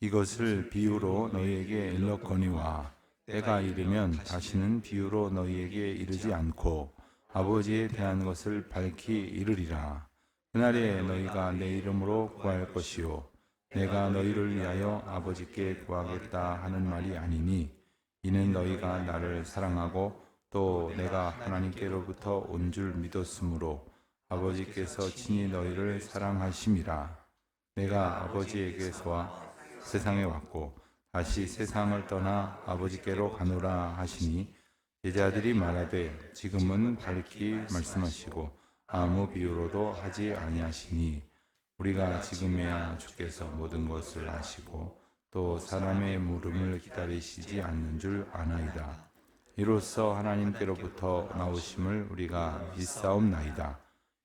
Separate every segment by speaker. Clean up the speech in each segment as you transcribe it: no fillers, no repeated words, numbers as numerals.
Speaker 1: 이것을 비유로 너희에게 일렀거니와 때가 이르면 다시는 비유로 너희에게 이르지 않고 아버지에 대한 것을 밝히 이르리라. 그날에 너희가 내 이름으로 구할 것이요 내가 너희를 위하여 아버지께 구하겠다 하는 말이 아니니 이는 너희가 나를 사랑하고 또 내가 하나님께로부터 온 줄 믿었으므로 아버지께서 친히 너희를 사랑하심이라. 내가 아버지에게서 세상에 왔고 다시 세상을 떠나 아버지께로 가노라 하시니 제자들이 말하되 지금은 밝히 말씀하시고 아무 비유로도 하지 아니하시니 우리가 지금에야 주께서 모든 것을 아시고 또 사람의 물음을 기다리시지 않는 줄 아나이다. 이로써 하나님께로부터 나오심을 우리가 믿사옵나이다.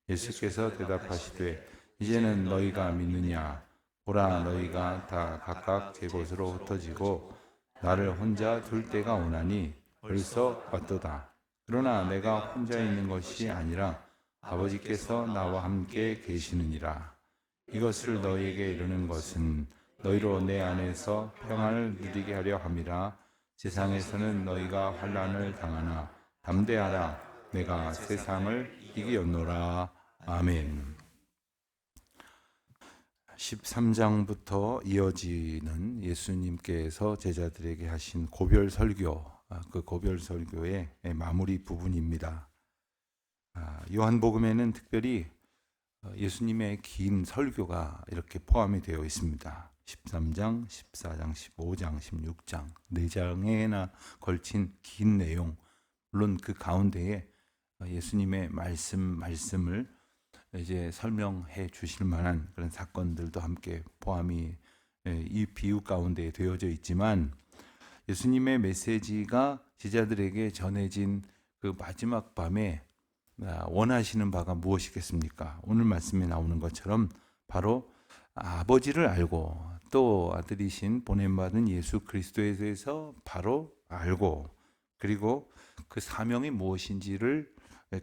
Speaker 1: 예수께서 대답하시되 이제는 너희가 믿느냐? 보라, 너희가 다 각각 제 곳으로 흩어지고 나를 혼자 둘 때가 오나니 벌써 왔도다. 그러나 내가 혼자 있는 것이 아니라 아버지께서 나와 함께 계시느니라. 이것을 너희에게 이르는 것은 너희로 내 안에서 평안을 누리게 하려 함이라. 세상에서는 너희가 환난을 당하나 담대하라. 내가 세상을 이기었노라. 아멘. 13장부터 이어지는 예수님께서 제자들에게 하신 고별 설교, 그 고별 설교의 마무리 부분입니다. 요한복음에는 특별히 예수님의 긴 설교가 이렇게 포함이 되어 있습니다. 13장, 14장, 15장, 16장, 4장에나 걸친 긴 내용, 물론 그 가운데에 예수님의 말씀을 이제 설명해 주실 만한 그런 사건들도 함께 포함이 이 비유 가운데 되어져 있지만 예수님의 메시지가 제자들에게 전해진 그 마지막 밤에 원하시는 바가 무엇이겠습니까? 오늘 말씀에 나오는 것처럼 바로 아버지를 알고 또 아들이신 보냄받은 예수 그리스도에 대해서 바로 알고 그리고 그 사명이 무엇인지를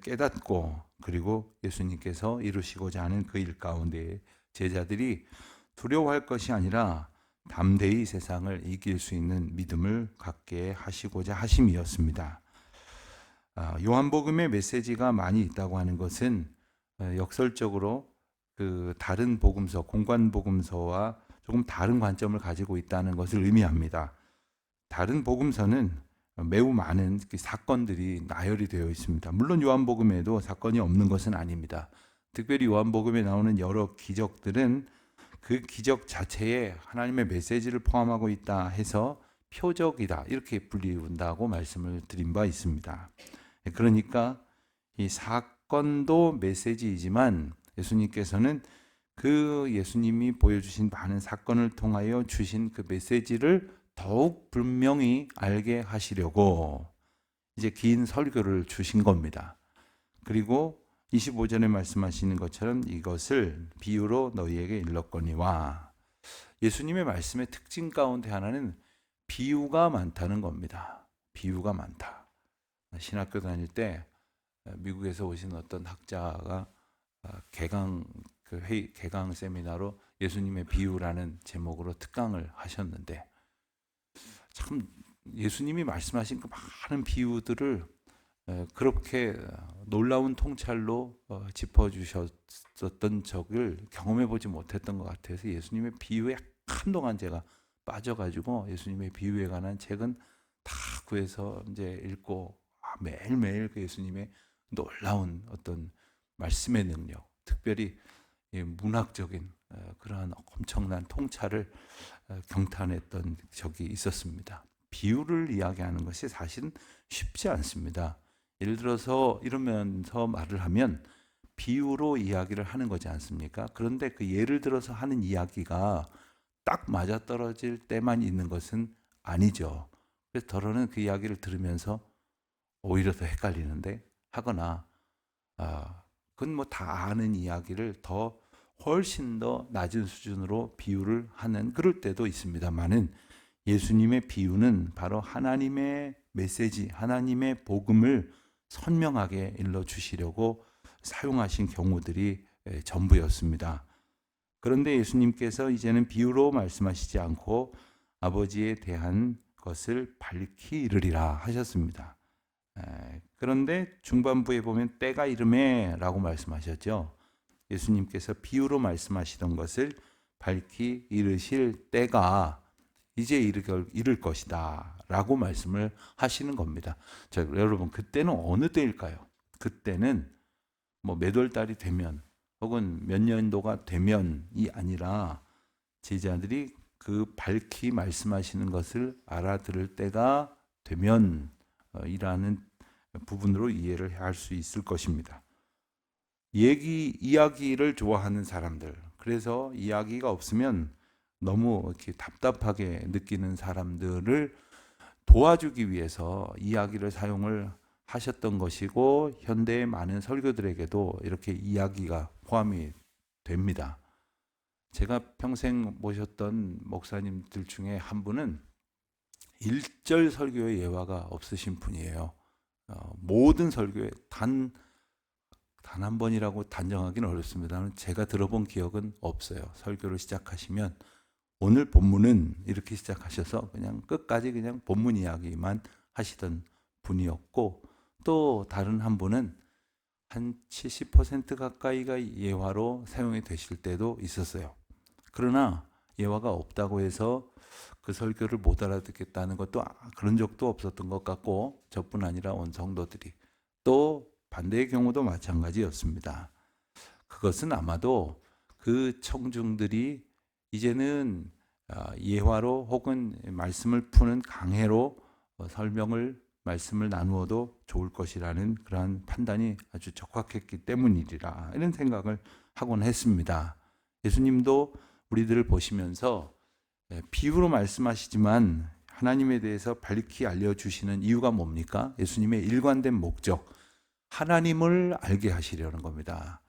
Speaker 1: 깨닫고 그리고 예수님께서 이루시고자 하는 그 일 가운데 제자들이 두려워할 것이 아니라 담대히 세상을 이길 수 있는 믿음을 갖게 하시고자 하심이었습니다. 요한복음의 메시지가 많이 있다고 하는 것은 역설적으로 그 다른 복음서, 공관복음서와 조금 다른 관점을 가지고 있다는 것을 의미합니다. 다른 복음서는 매우 많은 사건들이 나열이 되어 있습니다. 물론 요한복음에도 사건이 없는 것은 아닙니다. 특별히 요한복음에 나오는 여러 기적들은 그 기적 자체에 하나님의 메시지를 포함하고 있다 해서 표적이다 이렇게 불리운다고 말씀을 드린 바 있습니다. 그러니까 이 사건도 메시지이지만 예수님께서는 그 예수님이 보여주신 많은 사건을 통하여 주신 그 메시지를 더욱 분명히 알게 하시려고 이제 긴 설교를 주신 겁니다. 그리고 25절에 말씀하시는 것처럼 이것을 비유로 너희에게 일렀거니와 예수님의 말씀의 특징 가운데 하나는 비유가 많다는 겁니다. 비유가 많다. 신학교 다닐 때 미국에서 오신 어떤 학자가 개강 세미나로 예수님의 비유라는 제목으로 특강을 하셨는데 참 예수님이 말씀하신 그 많은 비유들을 그렇게 놀라운 통찰로 짚어주셨던 적을 경험해 보지 못했던 것 같아서 예수님의 비유에 한동안 제가 빠져가지고 예수님의 비유에 관한 책은 다 구해서 이제 읽고 매일매일 그 예수님의 놀라운 어떤 말씀의 능력, 특별히 문학적인 그러한 엄청난 통찰을 경탄했던 적이 있었습니다. 비유를 이야기하는 것이 사실은 쉽지 않습니다. 예를 들어서 이러면서 말을 하면 비유로 이야기를 하는 거지 않습니까? 그런데 그 예를 들어서 하는 이야기가 딱 맞아떨어질 때만 있는 것은 아니죠. 그래서 더러는 그 이야기를 들으면서 오히려 더 헷갈리는데 하거나 그건 뭐 다 아는 이야기를 더 훨씬 더 낮은 수준으로 비유를 하는 그럴 때도 있습니다만은 예수님의 비유는 바로 하나님의 메시지, 하나님의 복음을 선명하게 일러주시려고 사용하신 경우들이 전부였습니다. 그런데 예수님께서 이제는 비유로 말씀하시지 않고 아버지에 대한 것을 밝히 이르리라 하셨습니다. 그런데 중반부에 보면 때가 이르매 라고 말씀하셨죠. 예수님께서 비유로 말씀하시던 것을 밝히 이르실 때가 이제 이를 것이다 라고 말씀을 하시는 겁니다. 자, 여러분, 그때는 어느 때일까요? 그때는 뭐 몇 월달이 되면 혹은 몇 년도가 되면이 아니라 제자들이 그 밝히 말씀하시는 것을 알아들을 때가 되면 이라는 부분으로 이해를 할 수 있을 것입니다. 이야기를 좋아하는 사람들, 그래서 이야기가 없으면 너무 이렇게 답답하게 느끼는 사람들을 도와주기 위해서 이야기를 사용을 하셨던 것이고, 현대의 많은 설교들에게도 이렇게 이야기가 포함이 됩니다. 제가 평생 모셨던 목사님들 중에 한 분은 1절 설교의 예화가 없으신 분이에요. 모든 설교에 단 한 번이라고 단정하기는 어렵습니다만 제가 들어본 기억은 없어요. 설교를 시작하시면 오늘 본문은 이렇게 시작하셔서 그냥 끝까지 그냥 본문 이야기만 하시던 분이었고, 또 다른 한 분은 한 70% 가까이가 예화로 사용이 되실 때도 있었어요. 그러나 예화가 없다고 해서 그 설교를 못 알아듣겠다는 것도 그런 적도 없었던 것 같고, 저뿐 아니라 온 성도들이 또 반대의 경우도 마찬가지였습니다. 그것은 아마도 그 청중들이 이제는 예화로 혹은 말씀을 푸는 강해로 말씀을 나누어도 좋을 것이라는 그러한 판단이 아주 적확했기 때문이리라, 이런 생각을 하곤 했습니다. 예수님도 우리들을 보시면서 비유로 말씀하시지만 하나님에 대해서 밝히 알려주시는 이유가 뭡니까? 예수님의 일관된 목적, 하나님을 알게 하시려는 겁니다.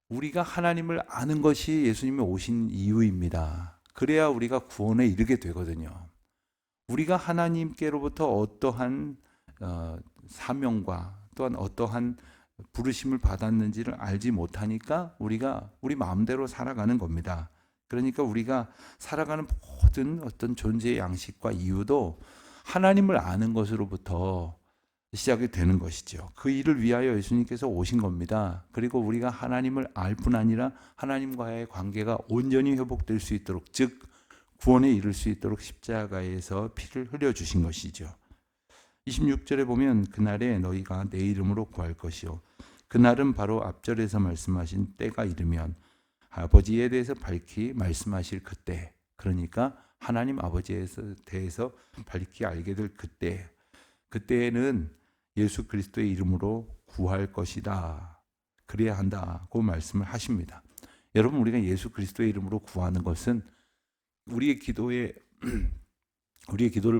Speaker 1: 우리가 하나님을 아는 것이 예수님이 오신 이유입니다. 그래야 우리가 구원에 이르게 되거든요. 우리가 하나님께로부터 어떠한 사명과 또한 어떠한 부르심을 받았는지를 알지 못하니까 우리가 우리 마음대로 살아가는 겁니다. 그러니까 우리가 살아가는 모든 어떤 존재의 양식과 이유도 하나님을 아는 것으로부터 시작이 되는 것이죠. 그 일을 위하여 예수님께서 오신 겁니다. 그리고 우리가 하나님을 알 뿐 아니라 하나님과의 관계가 온전히 회복될 수 있도록, 즉 구원에 이를 수 있도록 십자가에서 피를 흘려주신 것이죠. 26절에 보면 그날에 너희가 내 이름으로 구할 것이요, 그날은 바로 앞절에서 말씀하신 때가 이르면 아버지에 대해서 밝히 말씀하실 그때, 그러니까 하나님 아버지에 대해서 밝히 알게 될 그때, 그때에는 예수 그리스도의 이름으로 구할 것이다, 그래야 한다고 말씀을 하십니다. 여러분, 우리가 예수 그리스도의 이름으로 구하는 것은 우리의 기도를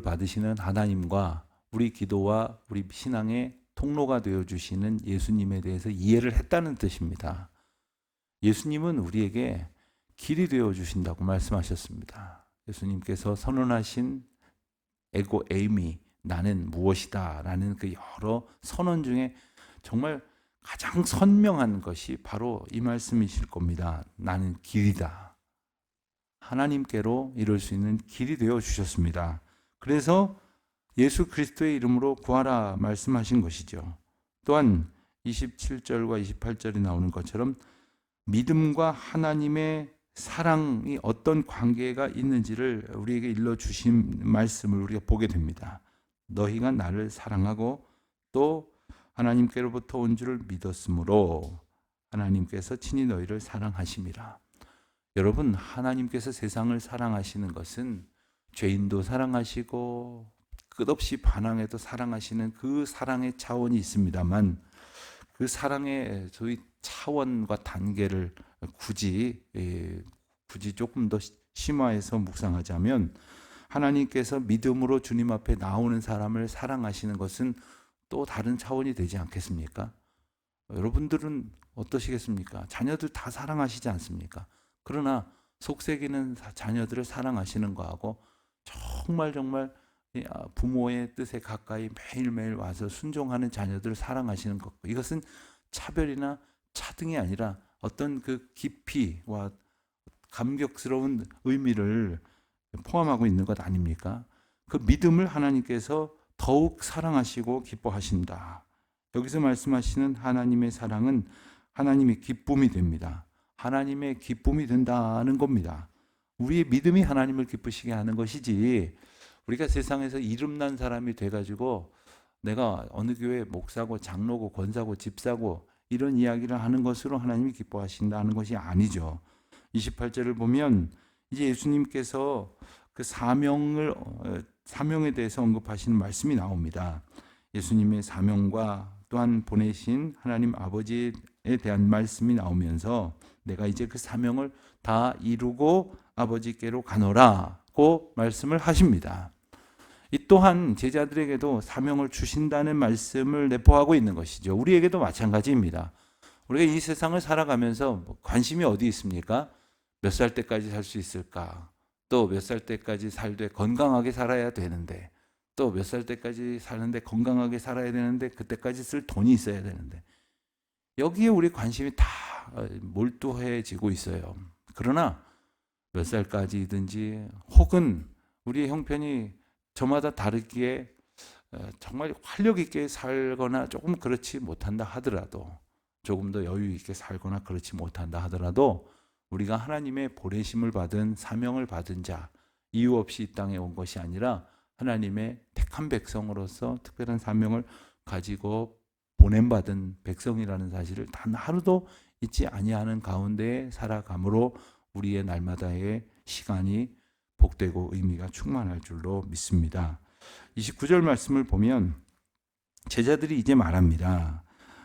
Speaker 1: 받으시는 하나님과 우리 기도와 우리 신앙의 통로가 되어주시는 예수님에 대해서 이해를 했다는 뜻입니다. 예수님은 우리에게 길이 되어주신다고 말씀하셨습니다. 예수님께서 선언하신 에고 에이미, 나는 무엇이다 라는 그 여러 선언 중에 정말 가장 선명한 것이 바로 이 말씀이실 겁니다. 나는 길이다. 하나님께로 이룰 수 있는 길이 되어 주셨습니다. 그래서 예수 그리스도의 이름으로 구하라 말씀하신 것이죠. 또한 27절과 28절이 나오는 것처럼 믿음과 하나님의 사랑이 어떤 관계가 있는지를 우리에게 일러주신 말씀을 우리가 보게 됩니다. 너희가 나를 사랑하고 또 하나님께로부터 온 줄을 믿었으므로 하나님께서 친히 너희를 사랑하심이라. 여러분, 하나님께서 세상을 사랑하시는 것은 죄인도 사랑하시고 끝없이 반항해도 사랑하시는 그 사랑의 차원이 있습니다만, 그 사랑의 저희 차원과 단계를 굳이 조금 더 심화해서 묵상하자면, 하나님께서 믿음으로 주님 앞에 나오는 사람을 사랑하시는 것은 또 다른 차원이 되지 않겠습니까? 여러분들은 어떠시겠습니까? 자녀들 다 사랑하시지 않습니까? 그러나 속삭이는 자녀들을 사랑하시는 거하고 정말 부모의 뜻에 가까이 매일매일 와서 순종하는 자녀들을 사랑하시는 것, 이것은 차별이나 차등이 아니라 어떤 그 깊이와 감격스러운 의미를 포함하고 있는 것 아닙니까? 그 믿음을 하나님께서 더욱 사랑하시고 기뻐하신다. 여기서 말씀하시는 하나님의 사랑은 하나님의 기쁨이 됩니다. 하나님의 기쁨이 된다는 겁니다. 우리의 믿음이 하나님을 기쁘시게 하는 것이지, 우리가 세상에서 이름난 사람이 돼가지고 내가 어느 교회 목사고 장로고 권사고 집사고 이런 이야기를 하는 것으로 하나님이 기뻐하신다는 것이 아니죠. 28절을 보면 이제 예수님께서 그 사명에 대해서 언급하시는 말씀이 나옵니다. 예수님의 사명과 또한 보내신 하나님 아버지에 대한 말씀이 나오면서 내가 이제 그 사명을 다 이루고 아버지께로 가노라고 말씀을 하십니다. 이 또한 제자들에게도 사명을 주신다는 말씀을 내포하고 있는 것이죠. 우리에게도 마찬가지입니다. 우리가 이 세상을 살아가면서 관심이 어디 있습니까? 몇 살 때까지 살 수 있을까? 또 몇 살 때까지 살되 건강하게 살아야 되는데, 또 몇 살 때까지 사는데 건강하게 살아야 되는데, 그때까지 쓸 돈이 있어야 되는데, 여기에 우리 관심이 다 몰두해지고 있어요. 그러나 몇 살까지든지 혹은 우리의 형편이 저마다 다르기에 정말 활력 있게 살거나 조금 그렇지 못한다 하더라도, 조금 더 여유 있게 살거나 그렇지 못한다 하더라도 우리가 하나님의 보내심을 받은 사명을 받은 자, 이유 없이 이 땅에 온 것이 아니라 하나님의 택한 백성으로서 특별한 사명을 가지고 보냄받은 백성이라는 사실을 단 하루도 잊지 아니하는 가운데 살아감으로 우리의 날마다의 시간이 복되고 의미가 충만할 줄로 믿습니다. 29절 말씀을 보면 제자들이 이제 말합니다.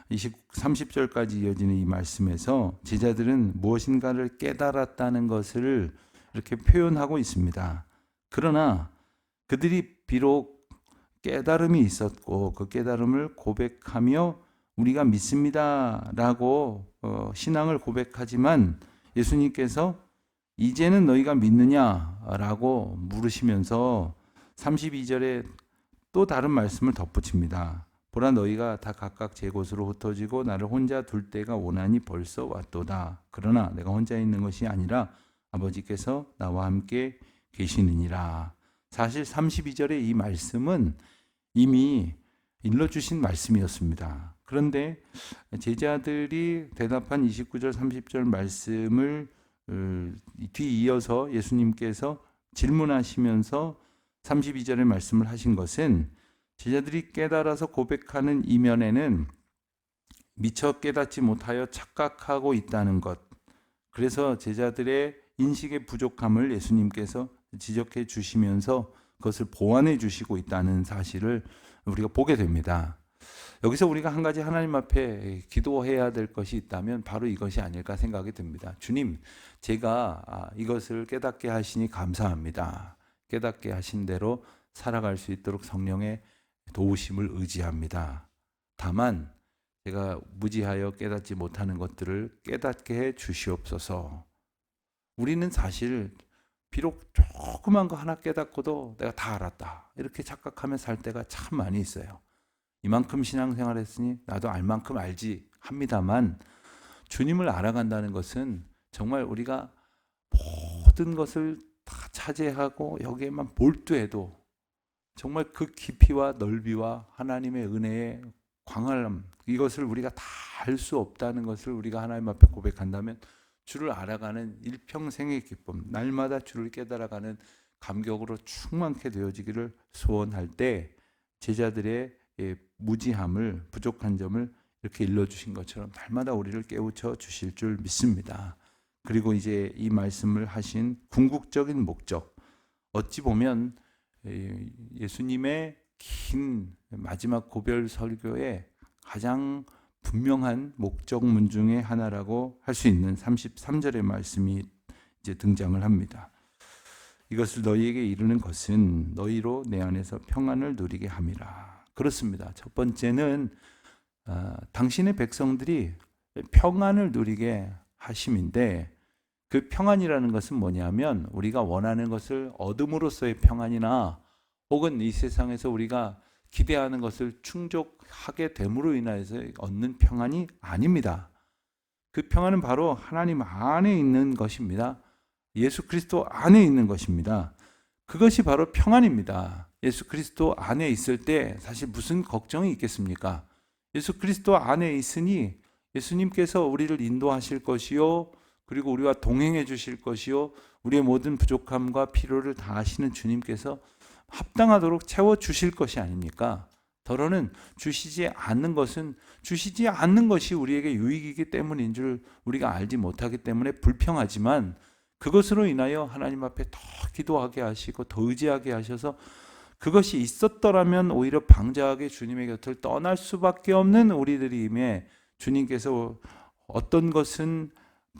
Speaker 1: 30절까지 이어지는 이 말씀에서 제자들은 무엇인가를 깨달았다는 것을 이렇게 표현하고 있습니다. 그러나 그들이 비록 깨달음이 있었고 그 깨달음을 고백하며 우리가 믿습니다라고 신앙을 고백하지만 예수님께서 이제는 너희가 믿느냐라고 물으시면서 32절에 또 다른 말씀을 덧붙입니다. 보라 너희가 다 각각 제 곳으로 흩어지고 나를 혼자 둘 때가 오나니 벌써 왔도다. 그러나 내가 혼자 있는 것이 아니라 아버지께서 나와 함께 계시느니라. 사실 32절의 이 말씀은 이미 일러주신 말씀이었습니다. 그런데 제자들이 대답한 29절 30절 말씀을 뒤이어서 예수님께서 질문하시면서 32절의 말씀을 하신 것은 제자들이 깨달아서 고백하는 이면에는 미처 깨닫지 못하여 착각하고 있다는 것, 그래서 제자들의 인식의 부족함을 예수님께서 지적해 주시면서 그것을 보완해 주시고 있다는 사실을 우리가 보게 됩니다. 여기서 우리가 한 가지 하나님 앞에 기도해야 될 것이 있다면 바로 이것이 아닐까 생각이 듭니다. 주님, 제가 이것을 깨닫게 하시니 감사합니다. 깨닫게 하신 대로 살아갈 수 있도록 성령의 도우심을 의지합니다. 다만 제가 무지하여 깨닫지 못하는 것들을 깨닫게 해 주시옵소서. 우리는 사실 비록 조그만 거 하나 깨닫고도 내가 다 알았다 이렇게 착각하며 살 때가 참 많이 있어요. 이만큼 신앙생활 했으니 나도 알 만큼 알지 합니다만, 주님을 알아간다는 것은 정말 우리가 모든 것을 다 차지하고 여기에만 몰두해도 정말 그 깊이와 넓이와 하나님의 은혜의 광활함, 이것을 우리가 다 알 수 없다는 것을 우리가 하나님 앞에 고백한다면 주를 알아가는 일평생의 기쁨, 날마다 주를 깨달아가는 감격으로 충만케 되어지기를 소원할 때 제자들의 무지함을, 부족한 점을 이렇게 일러주신 것처럼 날마다 우리를 깨우쳐 주실 줄 믿습니다. 그리고 이제 이 말씀을 하신 궁극적인 목적, 어찌 보면 예수님의 긴 마지막 고별 설교의 가장 분명한 목적문 중에 하나라고 할 수 있는 33절의 말씀이 이제 등장을 합니다. 이것을 너희에게 이루는 것은 너희로 내 안에서 평안을 누리게 함이라. 그렇습니다. 첫 번째는 당신의 백성들이 평안을 누리게 하심인데, 그 평안이라는 것은 뭐냐면 우리가 원하는 것을 얻음으로써의 평안이나 혹은 이 세상에서 우리가 기대하는 것을 충족하게 됨으로 인해서 얻는 평안이 아닙니다. 그 평안은 바로 하나님 안에 있는 것입니다. 예수 그리스도 안에 있는 것입니다. 그것이 바로 평안입니다. 예수 그리스도 안에 있을 때 사실 무슨 걱정이 있겠습니까? 예수 그리스도 안에 있으니 예수님께서 우리를 인도하실 것이요, 그리고 우리와 동행해 주실 것이요, 우리의 모든 부족함과 필요를 다 아시는 주님께서 합당하도록 채워 주실 것이 아닙니까? 더러는 주시지 않는 것이 우리에게 유익이기 때문인 줄 우리가 알지 못하기 때문에 불평하지만, 그것으로 인하여 하나님 앞에 더 기도하게 하시고 더 의지하게 하셔서 그것이 있었더라면 오히려 방자하게 주님의 곁을 떠날 수밖에 없는 우리들임에, 주님께서 어떤 것은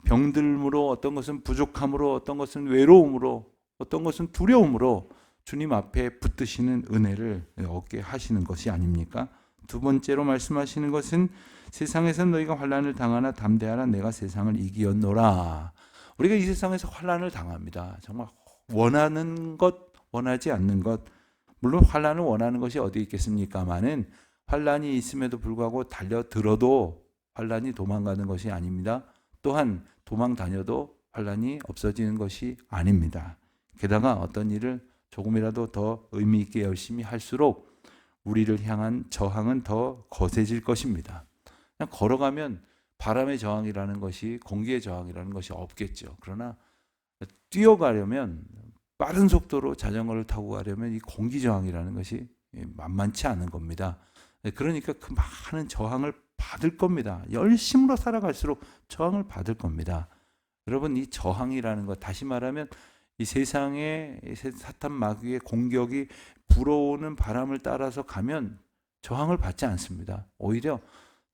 Speaker 1: 병들므로, 어떤 것은 부족함으로, 어떤 것은 외로움으로, 어떤 것은 두려움으로 주님 앞에 붙드시는 은혜를 얻게 하시는 것이 아닙니까? 두 번째로 말씀하시는 것은 세상에서 너희가 환난을 당하나 담대하라, 내가 세상을 이기었노라. 우리가 이 세상에서 환난을 당합니다. 정말 원하는 것, 원하지 않는 것, 물론 환난을 원하는 것이 어디 있겠습니까마는 환난이 있음에도 불구하고 달려들어도 환난이 도망가는 것이 아닙니다. 또한 도망 다녀도 환난이 없어지는 것이 아닙니다. 게다가 어떤 일을 조금이라도 더 의미 있게 열심히 할수록 우리를 향한 저항은 더 거세질 것입니다. 그냥 걸어가면 바람의 저항이라는 것이, 공기의 저항이라는 것이 없겠죠. 그러나 뛰어가려면, 빠른 속도로 자전거를 타고 가려면 이 공기 저항이라는 것이 만만치 않은 겁니다. 그러니까 그 많은 저항을 받을 겁니다. 열심으로 살아갈수록 저항을 받을 겁니다. 여러분, 이 저항이라는 것, 다시 말하면 이 세상의 사탄 마귀의 공격이 불어오는 바람을 따라서 가면 저항을 받지 않습니다. 오히려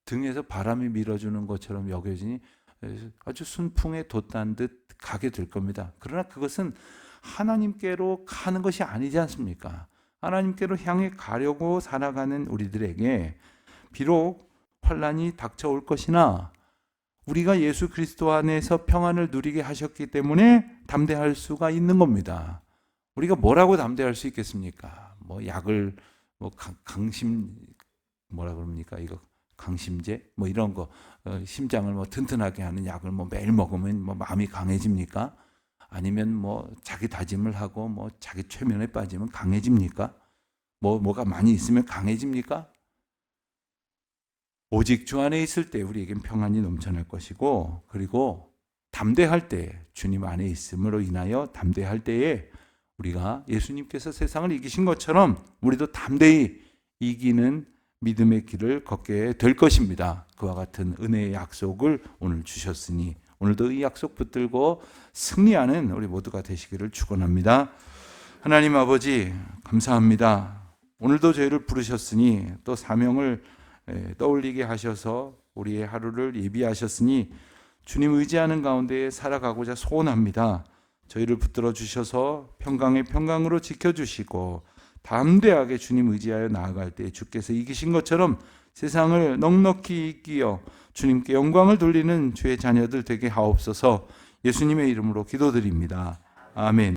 Speaker 1: 등에서 바람이 밀어주는 것처럼 여겨지니 아주 순풍에 돛단 듯 가게 될 겁니다. 그러나 그것은 하나님께로 가는 것이 아니지 않습니까? 하나님께로 향해 가려고 살아가는 우리들에게 비록 환난이 닥쳐올 것이나 우리가 예수 그리스도 안에서 평안을 누리게 하셨기 때문에 담대할 수가 있는 겁니다. 우리가 뭐라고 담대할 수 있겠습니까? 뭐 약을 강심 뭐라 그럽니까? 이거 강심제 뭐 이런 거, 심장을 뭐 튼튼하게 하는 약을 뭐 매일 먹으면 뭐 마음이 강해집니까? 아니면 뭐 자기 다짐을 하고 뭐 자기 최면에 빠지면 강해집니까? 뭐가 많이 있으면 강해집니까? 오직 주 안에 있을 때 우리에겐 평안이 넘쳐날 것이고, 그리고 담대할 때, 주님 안에 있음으로 인하여 담대할 때에 우리가 예수님께서 세상을 이기신 것처럼 우리도 담대히 이기는 믿음의 길을 걷게 될 것입니다. 그와 같은 은혜의 약속을 오늘 주셨으니 오늘도 이 약속 붙들고 승리하는 우리 모두가 되시기를 축원합니다. 하나님 아버지, 감사합니다. 오늘도 저희를 부르셨으니 또 사명을 떠올리게 하셔서 우리의 하루를 예비하셨으니 주님 의지하는 가운데 살아가고자 소원합니다. 저희를 붙들어 주셔서 평강의 평강으로 지켜주시고 담대하게 주님 의지하여 나아갈 때 주께서 이기신 것처럼 세상을 넉넉히 이기어 주님께 영광을 돌리는 주의 자녀들 되게 하옵소서. 예수님의 이름으로 기도드립니다. 아멘.